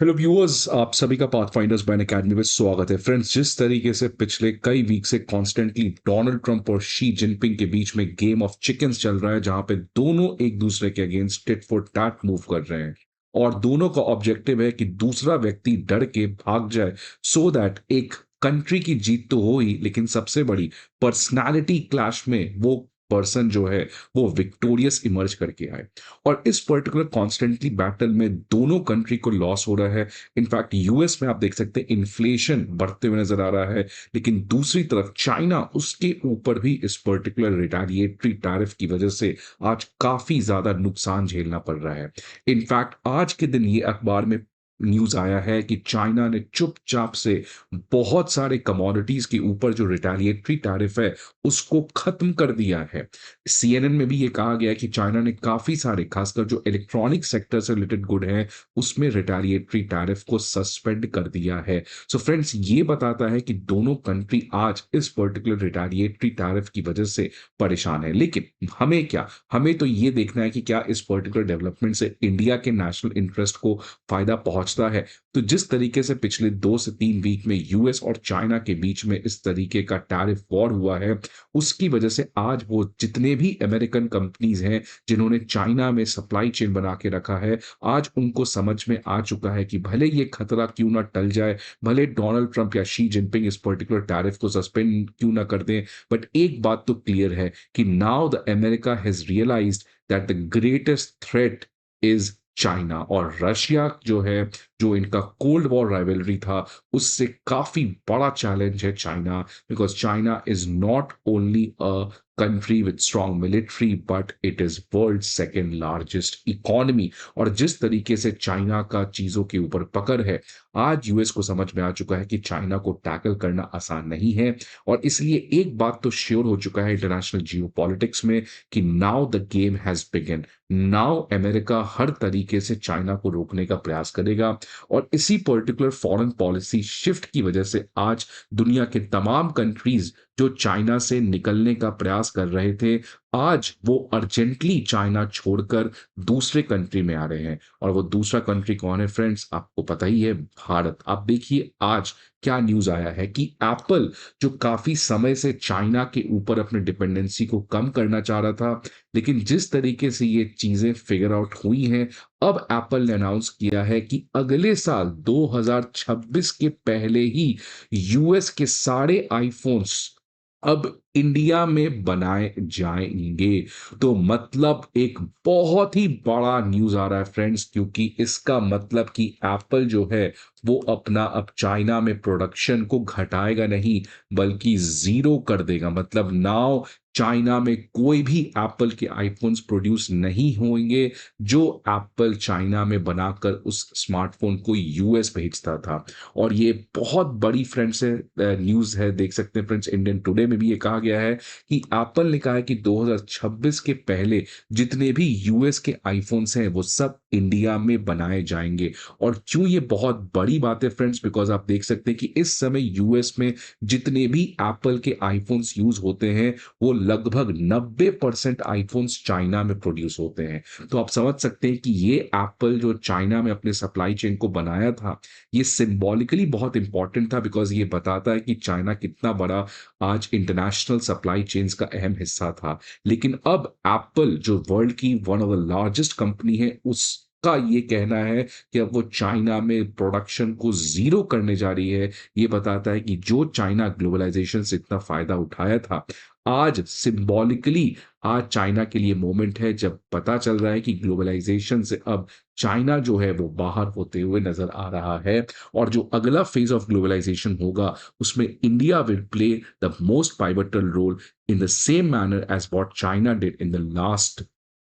Hello viewers, आप सभी का पाथफाइंडर्स बैन एकेडमी में स्वागत है। फ्रेंड्स, जिस तरीके से पिछले कई वीक से कॉन्स्टेंटली डोनाल्ड ट्रंप और शी जिनपिंग के बीच में गेम ऑफ चिकन्स चल रहा है, जहां पे दोनों एक दूसरे के against tit for tat move कर रहे हैं और दोनों का ऑब्जेक्टिव है कि दूसरा व्यक्ति डर के भाग जाए, सो दैट एक कंट्री की जीत तो हो ही, लेकिन सबसे बड़ी पर्सनालिटी क्लैश में वो पर्सन जो है वो विक्टोरियस इमर्ज करके आए। और इस पर्टिकुलर कॉन्स्टेंटली बैटल में दोनों कंट्री को लॉस हो रहा है। इनफैक्ट यूएस में आप देख सकते हैं इन्फ्लेशन बढ़ते हुए नजर आ रहा है, लेकिन दूसरी तरफ चाइना उसके ऊपर भी इस पर्टिकुलर रिटेलिएटरी टैरिफ की वजह से आज काफी ज्यादा नुकसान झेलना पड़ रहा है। इनफैक्ट आज के दिन ये अखबार में न्यूज आया है कि चाइना ने चुपचाप से बहुत सारे कमोडिटीज के ऊपर जो रिटेलिएटरी टैरिफ है उसको खत्म कर दिया है। सीएनएन में भी ये कहा गया है कि चाइना ने काफी सारे, खासकर जो इलेक्ट्रॉनिक सेक्टर से रिलेटेड गुड हैं, उसमें रिटेलिएटरी टैरिफ को सस्पेंड कर दिया है। सो फ्रेंड्स, ये बताता है कि दोनों कंट्री आज इस पर्टिकुलर रिटेलिएटरी टैरिफ की वजह से परेशान है। लेकिन हमें क्या, हमें तो ये देखना है कि क्या इस पर्टिकुलर डेवलपमेंट से इंडिया के नेशनल इंटरेस्ट को फायदा पहुंचता है। तो जिस तरीके से पिछले 2 से 3 वीक में यूएस और चाइना के बीच में इस तरीके का टैरिफ वॉर हुआ है, उसकी वजह से आज वो जितने भी अमेरिकन कंपनीज हैं जिन्होंने चाइना में सप्लाई चेन बना के रखा है, आज उनको समझ में आ चुका है कि भले ये खतरा क्यों ना टल जाए, भले डोनाल्ड ट्रंप या शी जिनपिंग इस पर्टिकुलर टैरिफ को सस्पेंड क्यों ना कर दें, बट एक बात तो क्लियर है कि now the America has realised that the greatest threat is China. और रशिया जो है, जो इनका कोल्ड वॉर राइवलरी था, उससे काफी बड़ा चैलेंज है China, because China is not only a country with strong military, but it is world's second largest economy। और जिस तरीके से चाइना का चीजों के ऊपर पकड़ है, आज यूएस को समझ में आ चुका है कि चाइना को टैकल करना आसान नहीं है। और इसलिए एक बात तो श्योर हो चुका है इंटरनेशनल जियो पॉलिटिक्स में कि now the game has begun. Now America हर तरीके से चाइना को रोकने का प्रयास करेगा। और इसी पर्टिकुलर फॉरेन पॉलिसी शिफ्ट की वजह से आज दुनिया के तमाम कंट्रीज जो चाइना से निकलने का प्रयास कर रहे थे, आज वो अर्जेंटली चाइना छोड़कर दूसरे कंट्री में आ रहे हैं। और वो दूसरा कंट्री कौन है फ्रेंड्स? आपको पता ही है, भारत। आप देखिए आज क्या न्यूज आया है कि एप्पल, जो काफी समय से चाइना के ऊपर अपने डिपेंडेंसी को कम करना चाह रहा था, लेकिन जिस तरीके से ये चीजें फिगर आउट हुई हैं, अब एप्पल ने अनाउंस किया है कि अगले साल 2026 के पहले ही यूएस के सारे आईफोन्स अब इंडिया में बनाए जाएंगे। तो मतलब एक बहुत ही बड़ा न्यूज आ रहा है फ्रेंड्स, क्योंकि इसका मतलब कि एप्पल जो है वो अपना अब चाइना में प्रोडक्शन को घटाएगा नहीं, बल्कि जीरो कर देगा। मतलब नाउ चाइना में कोई भी एप्पल के आईफोन्स प्रोड्यूस नहीं होंगे जो एप्पल चाइना में बनाकर उस स्मार्टफोन को यूएस भेजता था। और ये बहुत बड़ी फ्रेंड्स है न्यूज है। देख सकते हैं फ्रेंड्स, इंडियन टुडे में भी ये कहा गया है कि एप्पल ने कहा है कि 2026 के पहले जितने भी यूएस के आईफोन्स हैं वो सब इंडिया में बनाए जाएंगे। और क्यों ये बहुत बड़ी बात है फ्रेंड्स? बिकॉज आप देख सकते हैं कि इस समय यूएस में जितने भी एप्पल के आईफोन्स यूज होते हैं, वो लगभग 90% आईफोन्स चाइना में प्रोड्यूस होते हैं। तो आप समझ सकते हैं कि ये एप्पल जो चाइना में अपने सप्लाई चेन को बनाया था, ये सिंबॉलिकली बहुत इंपॉर्टेंट था, बिकॉज ये बताता है कि चाइना कितना बड़ा आज इंटरनेशनल सप्लाई चेन्स का अहम हिस्सा था। लेकिन अब एप्पल जो वर्ल्ड की one of the largest company है, उसका ये कहना है कि अब वो चाइना में प्रोडक्शन को जीरो करने जा रही है। ये बताता है कि जो चाइना ग्लोबलाइजेशन से इतना फायदा उठाया था, आज सिंबॉलिकली आज चाइना के लिए मोमेंट है जब पता चल रहा है कि ग्लोबलाइजेशन से अब चाइना जो है वो बाहर होते हुए नजर आ रहा है। और जो अगला फेज ऑफ ग्लोबलाइजेशन होगा, उसमें India will play the most pivotal role in the same manner as what China did in the last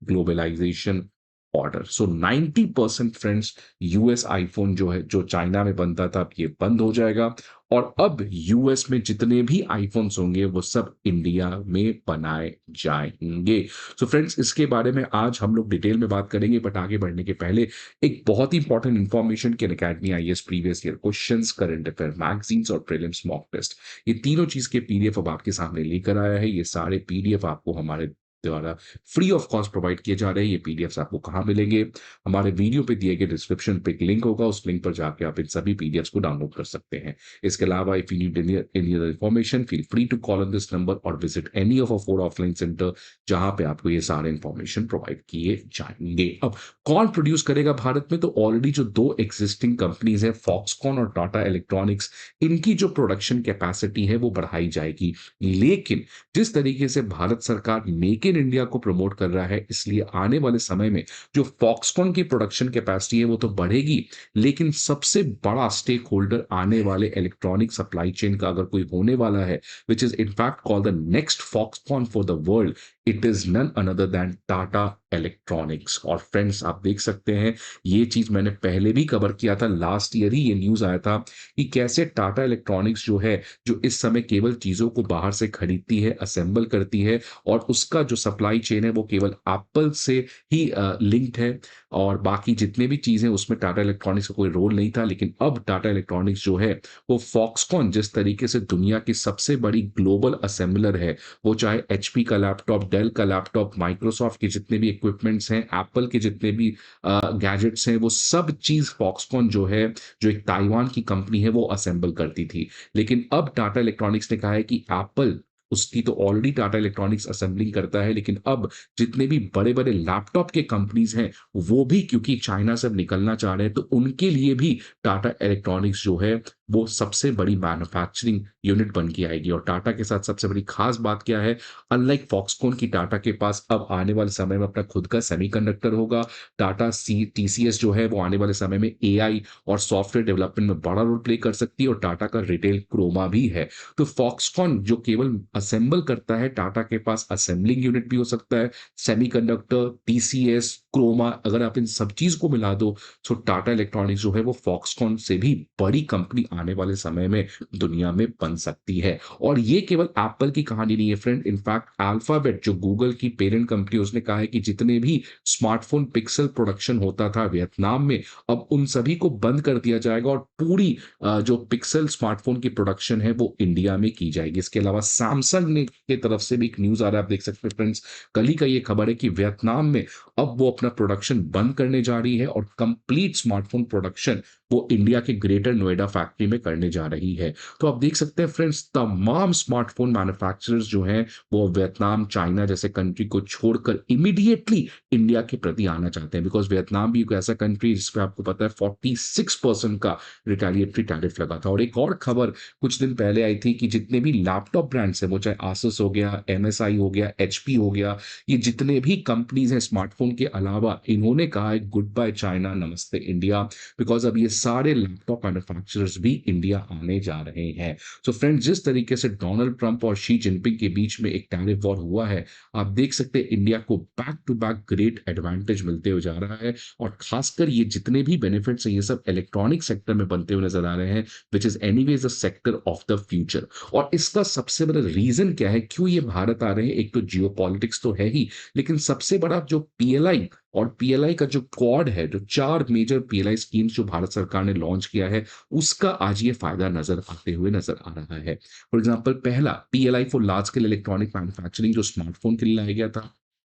globalisation order. So 90% friends, US iPhone जो है, जो चाइना में बनता था, अब ये बंद हो जाएगा। और अब यूएस में जितने भी आईफोन्स होंगे वो सब इंडिया में बनाए जाएंगे। सो फ्रेंड्स, इसके बारे में आज हम लोग डिटेल में बात करेंगे, बट आगे बढ़ने के पहले एक बहुत ही इंपॉर्टेंट इंफॉर्मेशन कि academy IAS previous year questions, current affair magazines और प्रीलिम्स मॉक टेस्ट, ये तीनों चीज के पीडीएफ अब आपके सामने लेकर आया है। ये सारे पीडीएफ आपको हमारे द्वारा फ्री ऑफ कॉस्ट प्रोवाइड किए जा रहे हैं। ये पीडीएफ्स आपको कहाँ मिलेंगे? हमारे वीडियो पे दिए गए डिस्क्रिप्शन पे एक लिंक होगा, उस लिंक पर जाके आप इन सभी पीडीएफ्स को डाउनलोड कर सकते हैं। इसके अलावा if you need any other information feel free to call on this number और visit any of a 4 offline centre जहां पे आपको ये सारे इन्फॉर्मेशन प्रोवाइड किए जाएंगे। अब कौन प्रोड्यूस करेगा भारत में? तो ऑलरेडी जो 2 एक्जिस्टिंग कंपनीज हैं फॉक्सकॉन और टाटा इलेक्ट्रॉनिक्स, इनकी जो प्रोडक्शन कैपेसिटी है वो बढ़ाई जाएगी। लेकिन जिस तरीके से भारत सरकार मेक इन इंडिया को प्रमोट कर रहा है, इसलिए आने वाले समय में जो फॉक्सकॉन की प्रोडक्शन कैपेसिटी है वो तो बढ़ेगी, लेकिन सबसे बड़ा स्टेक होल्डर आने वाले इलेक्ट्रॉनिक सप्लाई चेन का अगर कोई होने वाला है, which is in fact called the next Foxconn for the world, it is none another than Tata electronics. और फ्रेंड्स आप देख सकते हैं, ये चीज मैंने पहले भी कवर किया था, लास्ट ईयर ही ये न्यूज आया था कि कैसे टाटा इलेक्ट्रॉनिक्स जो है, जो इस समय केवल चीजों को बाहर से खरीदती है, असेंबल करती है, और उसका जो सप्लाई चेन है वो केवल एप्पल से ही लिंक्ड है, और बाकी जितने भी चीजें उसमें टाटा इलेक्ट्रॉनिक्स का कोई रोल नहीं था। लेकिन अब टाटा इलेक्ट्रॉनिक्स जो है वो फॉक्सकॉन जिस तरीके से दुनिया की सबसे बड़ी ग्लोबल असेंबलर है, वो चाहे एचपी का लैपटॉप, डेल का लैपटॉप, माइक्रोसॉफ्ट के जितने भी इक्विपमेंट्स हैं, एप्पल के जितने भी गैजेट्स हैं, वो सब चीज फॉक्सकॉन जो है, जो एक ताइवान की कंपनी है, वो असेंबल करती थी। लेकिन अब टाटा इलेक्ट्रॉनिक्स ने कहा है कि एप्पल, उसकी तो ऑलरेडी टाटा इलेक्ट्रॉनिक्स असेंबलिंग करता है, लेकिन अब जितने भी बड़े-बड़े लैपटॉप के कंपनीज हैं, वो भी क्योंकि चाइना से अब निकलना चाह रहे हैं, तो उनके लिए भी टाटा इलेक्ट्रॉनिक्स जो है, वो सबसे बड़ी मैन्युफैक्चरिंग यूनिट बन के आएगी। और टाटा के साथ सबसे बड़ी खास बात क्या है? अनलाइक फॉक्सकॉन की, टाटा के पास अब आने वाले समय में अपना खुद का सेमीकंडक्टर होगा। टाटा सी टीसीएस जो है, वो आने वाले समय में एआई और सॉफ्टवेयर डेवलपमेंट में बड़ा रोल प्ले कर सकती है, और टाटा का रिटेल क्रोमा भी है। तो फॉक्सकॉन जो केवल असेंबल करता है, टाटा के पास असेंबलिंग यूनिट भी हो सकता है, सेमीकंडक्टर, टीसीएस, क्रोमा, अगर आप इन सब चीज को मिला दो, तो टाटा इलेक्ट्रॉनिक्स जो है वो फॉक्सकॉन से भी बड़ी कंपनी आने वाले समय में दुनिया में बन सकती है। और ये केवल एप्पल की कहानी नहीं है फ्रेंड, इनफैक्ट अल्फाबेट जो गूगल की पेरेंट कंपनी, उसने कहा है कि जितने भी स्मार्टफोन पिक्सल प्रोडक्शन होता था वियतनाम में, अब उन सभी को बंद कर दिया जाएगा, और पूरी जो पिक्सल स्मार्टफोन की प्रोडक्शन है वो इंडिया में की जाएगी। इसके अलावा सैमसंग ने की तरफ से भी एक न्यूज आ रहा है, आप देख सकते हैं फ्रेंड्स, कल ही का ये खबर है कि वियतनाम में अब वो अपना प्रोडक्शन बंद करने जा रही है, और कंप्लीट स्मार्टफोन प्रोडक्शन वो इंडिया के ग्रेटर नोएडा फैक्ट्री में करने जा रही है। तो आप देख सकते हैं फ्रेंड्स, तमाम स्मार्टफोन मैन्युफैक्चरर्स जो हैं, वो वियतनाम, चाइना जैसे कंट्री को छोड़कर इमीडिएटली इंडिया के प्रति आना चाहते हैं, बिकॉज वियतनाम भी एक ऐसा कंट्री जिसपे आपको पता है 46% का रिटेलिएटरी टैरिफ लगा था। और एक और खबर कुछ दिन पहले आई थी कि जितने भी लैपटॉप ब्रांड्स हैं, वो चाहे आसूस हो गया, एमएसआई हो गया, एचपी हो गया, ये जितने भी कंपनीज हैं स्मार्टफोन के अलावा, इन्होंने कहा है गुड बाय चाइना, नमस्ते इंडिया, बिकॉज अब ये सारे लैपटॉप मैन्युफैक्चरर्स भी इंडिया आने जा रहे हैं। सो फ्रेंड्स, जिस तरीके से डोनाल्ड ट्रंप और शी जिनपिंग के बीच में एक टैरिफ वॉर हुआ है, आप देख सकते हैं इंडिया को back to back great advantage मिलते हुए जा रहा है। और खासकर ये जितने भी बेनिफिट्स हैं, ये सब इलेक्ट्रॉनिक सेक्टर में बनते हुए नजर आ रहे हैं, which is anyways the sector of the future. और इसका सबसे बड़ा रीजन क्या है, क्यों ये भारत आ रहे हैं? एक तो जियो तो है ही, लेकिन सबसे बड़ा जो पीएलआई और पीएलआई का जो क्वाड है, जो 4 मेजर पीएलआई स्कीम्स जो भारत सरकार ने लॉन्च किया है, उसका आज ये फायदा नजर आते हुए नजर आ रहा है। फॉर एग्जांपल, पहला PLI for large scale electronic manufacturing जो स्मार्टफोन के लिए लाया गया था,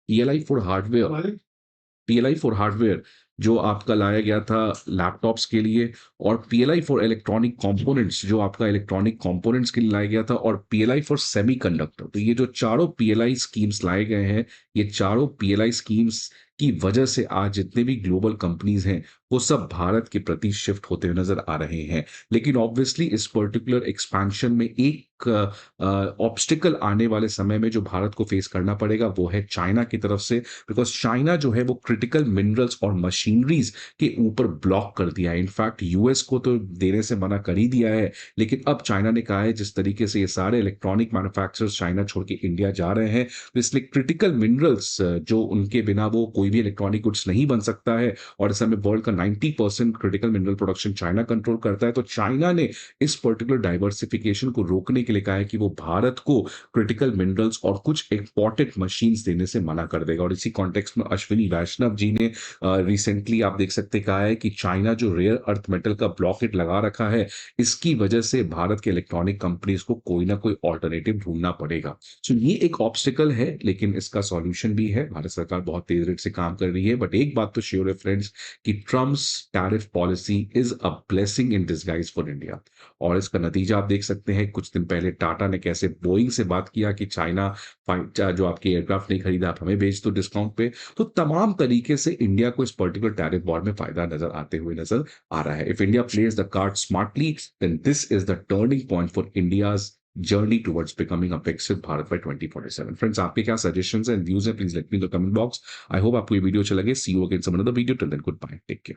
PLI for hardware, PLI for hardware जो आपका लाया गया था लैपटॉप्स के लिए, और पीएलआई फॉर इलेक्ट्रॉनिक कंपोनेंट्स जो आपका इलेक्ट्रॉनिक कंपोनेंट्स के लिए लाया गया था, और पीएलआई फॉर सेमीकंडक्टर। तो ये जो चारों पीएलआई स्कीम्स लाए गए हैं, ये चारों पीएलआई स्कीम्स की वजह से आज जितने भी ग्लोबल कंपनीज हैं, वो सब भारत के प्रति शिफ्ट होते हुए नजर आ रहे हैं। लेकिन ऑब्वियसली इस पर्टिकुलर एक्सपेंशन में एक ऑब्स्टिकल आने वाले समय में जो भारत को फेस करना पड़ेगा, वो है चाइना की तरफ से, बिकॉज चाइना जो है वो क्रिटिकल मिनरल्स और मशीनरीज के ऊपर ब्लॉक कर दिया है। इनफैक्ट यूएस को तो देने से मना कर ही दिया है, लेकिन अब चाइना ने कहा है जिस तरीके से ये सारे इलेक्ट्रॉनिक मैन्युफैक्चरर्स चाइना छोड़ के इंडिया जा रहे हैं, तो इसलिए क्रिटिकल मिनरल्स जो उनके बिना वो कोई भी इलेक्ट्रॉनिक गुड्स नहीं बन सकता है, और इस समय वर्ल्ड का 90% critical mineral production China control करता है। तो चाइना ने इस पर्टिकुलर डाइवर्सिफिकेशन को रोकने के लिए कहा है कि वो भारत को क्रिटिकल मिनरल्स और कुछ इंपॉर्टेंट मशीन्स देने से मना कर देगा। और इसी कॉन्टेक्स्ट में अश्विनी वैष्णव जी ने रिसेंटली रिसेंटली आप देख सकते कहा है कि चाइना जो रेयर अर्थ मेटल का ब्लॉकेट लगा रखा है, इसकी वजह से भारत के इलेक्ट्रॉनिक कंपनीज को कोई ना कोई ऑल्टरनेटिव ढूंढना पड़ेगा। सो ये एक ऑब्स्टिकल है, लेकिन इसका सॉल्यूशन भी है। भारत सरकार बहुत तेज रेट से काम कर रही है, बट एक बात तो श्योर है फ्रेंड्स कि Trump's tariff policy is a blessing in disguise for India. और इसका नतीजा आप देख सकते हैं, कुछ दिन पहले टाटा ने कैसे बोइंग से बात किया कि चाइना जो आपके एयरक्राफ्ट नहीं खरीदा, आप हमें भेज दो डिस्काउंट पे। तो तमाम तरीके से इंडिया को इस पर्टिकुलर टैरिफ वॉर में फायदा नजर आते हुए नजर आ रहा है। If India plays the card smartly, then this is the turning point for India's journey towards becoming a Viksit Bharat by 2047। Friends, आपके क्या सजेशंस एंड व्यूज हैं? Please let me in the comment box. I hope आपको ये video अच्छा लगे। See you again some another video. Till then, goodbye, take care.